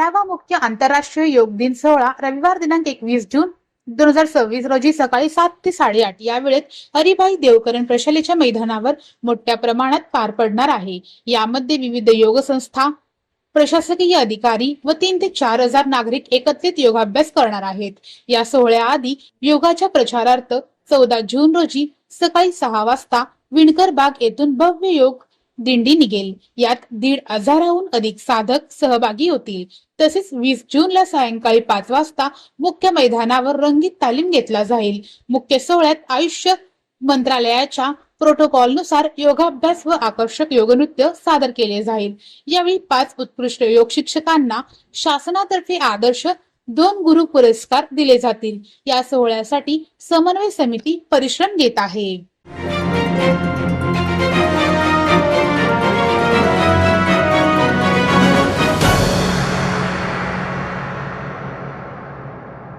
12वा मुख्य आंतरराष्ट्रीय योग दिन सोहळा रविवार दिनांक 21 जून 2026 रोजी सकाळी 7 ते 8:30 या वेळेत हरिभाई देवकरण प्रशालेच्या मैदानावर मोठ्या प्रमाणात पार पडणार आहे। यामध्ये विविध योग संस्था, प्रशासकीय अधिकारी व 3 ते 4 हजार नागरिक एकत्रित योगाभ्यास करणार आहेत। या सोहळ्याआधी योगाच्या प्रचारार्थ 14 जून रोजी सकाळी 6 वाजता विणकर बाग येथून भव्य योग दिंडी निघेल। यात 1,500हून अधिक साधक सहभागी होतील। तसेच 20 जूनला सायंकाळी 5 वाजता मुख्य मैदानावर रंगीत तालीम घेतला जाईल। मुख्य सोहळ्यात आयुष मंत्रालयाच्या प्रोटोकॉलनुसार योगाभ्यास व आकर्षक योगनृत्य सादर केले जाईल। यावेळी 5 उत्कृष्ट योग शिक्षकांना शासनातर्फे आदर्श 2 गुरु पुरस्कार दिले जातील। या सोहळ्यासाठी समन्वय समिती परिश्रम घेत आहे।